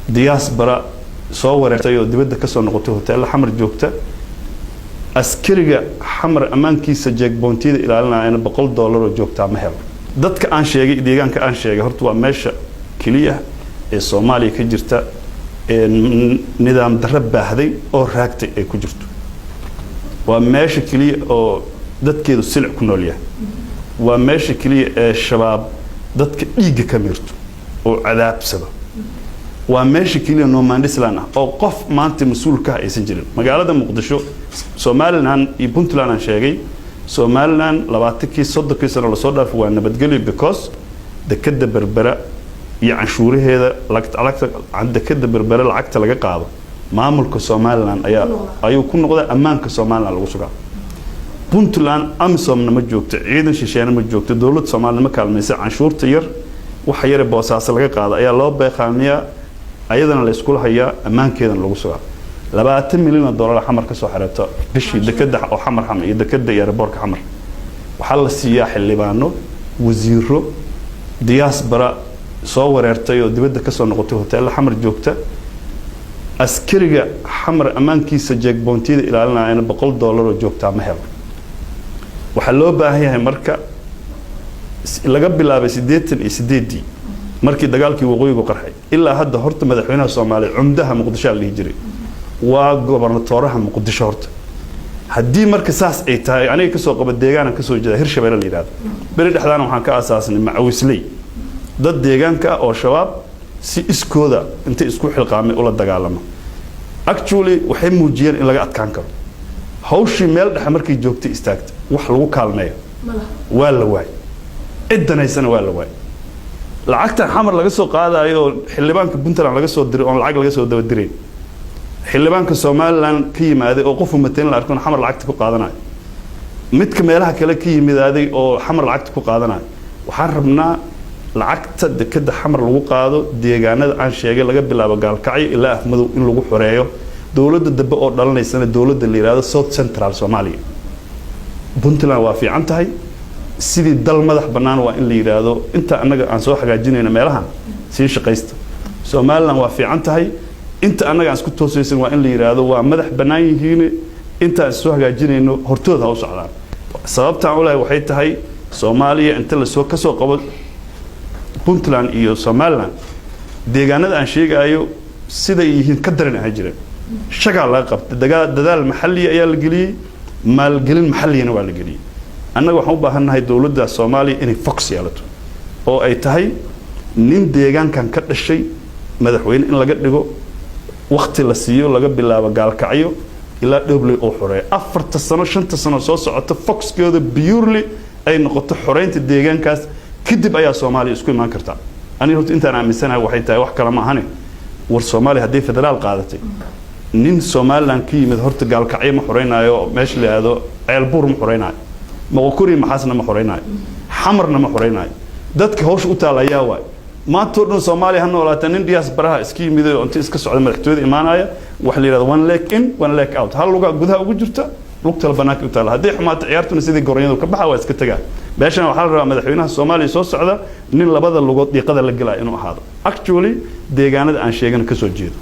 diaspora soo wareertay oo dibadda ka soo noqotay hotel xamar joogta askariga xamar amaankiisa jeegboontiida ilaalinayna $100 oo joogta ma helo dadka aan sheegay deegaanka aan sheegay horta waa meesha kaliya ee Soomaaliya ka jirta ee nidaam darro baahday oo raagtay ay ku jirto waa meesha kaliya oo dadkeedu silic ku nool yahay waa meesha kaliya ee shabaab dadka dhiiga ka mirto oo cadaabsada waa meesha kaliya Noomandislaan ah oo qof maanta mas'uulka aysan jirin magaalada Muqdisho Somaliland iyo Puntland aan sheegay Somaliland 20 sano la soo dhaafay waa nabadgelyo because dekada berbera iyo canshuuraheeda dekada berbera lacagta laga qaado maamulka Somaliland ayuu ku noqday ammaanka Somaliland lagu sugaa Puntland amsomna ma joogto ciidan shisheena ma joogto dawladda Soomaaliya ma kaalmaysa canshuurta yar waxa yar boosaas laga qaado ayaa loo beeqaamiyaa ayadana la isku hayaa ammaankeedan lagu sugaa $20 milyan xamar ka soo xareeto bishii dekada oo xamar iyo dekada airportka xamar waxa la siiyaa xildhibaano wasiiro diaspora soo wareertay oo dibadda ka soo noqotay hotel xamar joogta askariga xamar amaankiisa jeegboontiida ilaalinayna $100 oo joogta ma helo waxa loo baahan yahay marka laga bilaabay 88 markii dagaalkii waqooyigu qarxay ilaa hadda horta madaxweynaha Soomaaliya cumdaha Muqdisho la jiray waa gobernatooraha Muqdisho horta haddii marka saas ay tahay aniga ka soo qabad deegaanka ka soo jeeda Hirshabeelle la yiraahdo bari dhexdaan waxaan ka aasaasnay Macawisley dad deegaanka oo shabaab si iskooda inta isku xilqaamay ula dagaalamo actually waxay muujiyeen in laga adkaan karo hawshii meel dhex markay joogtay istaagtay wax lagu kaalmeeyo waa la waay ciidanaysana waa la waay lacagta xamar laga soo qaadayo xildhibaanka Puntland laga soo diray oo lacag laga soo daba diray xildhibaanka Somaliland ka yimaaday oo qof umateen la arko xamar lacagta ku qaadanayo midka meelaha kale ka yimaaday oo xamar lacagta ku qaadanayo waxaan rabnaa lacagta dekada xamar lagu qaado deegaanada aan sheegay laga bilaabo gaalkacyo ilaa afmadow in lagu xoreeyo dawladda dabba oo dhalanaysana dawladda la yiraahdo South Central Soomaaliya Puntland waa fiican tahay sidii dal madax banaan waa in la yiraahdo inta anaga aan soo hagaajinayna meelahan si shaqaysta Somaliland waa fiican tahay inta anaga aan isku toosaysan waa in la yiraahdo waa madax banaan yihiin inta aan soo hagaajinayno hortooda u socdaan sababta aan u leeyahay waxay tahay Soomaaliya inta la soo ka soo qabo Puntland iyo Somaliland deegaanada aan sheegayo sida yihiin ka daran ah jireen shaqa la qabtay dadaal maxalli ayaa la geliyay maalgelin maxalliyana waa la geliyay annaga waxaan u baahanahay dawladda Soomaaliya inay fox yeelato oo ay tahay nin deegaankan ka dhashay madaxweyne in laga dhigo waqti la siiyo laga bilaabo gaalkacyo ilaa dhobley oo xoreey 4 sano 5 sano soo socota foxkeeda purely ay noqoto xoreynta deegaankaas kadib ayaa Soomaaliya isku imaan kartaa aniga horta intaan aaminsanahay waxay tahay wax kala ma ahane war Soomaaliya hadii federaal qaadatay nin Somaliland ka yimid horta gaalkacyo ma xoreynayo meesha la aado ceelbuur ma xoreynayo maqokuri maxasna ma xoreynayo xamarna ma xoreynayo dadka hawsh u taalaya waay ma toodno Soomaaliya han noolaata nin diaspora iska yimid oo inta iska socda madaxtooyada imaanaya wax la yiraahdo one leg in one leg out hal luga gudaha ugu jirta lugta banaanka u taala hadii xumaata ciyaartuna sidii goronyadu ka baxa waa iska tagaa meeshan waxa la rabaa madaxweynaha Soomaaliya soo socda nin labada lugood diiqada la galay inuu ahaado actually deegaanada aan sheegan ka soo jeedo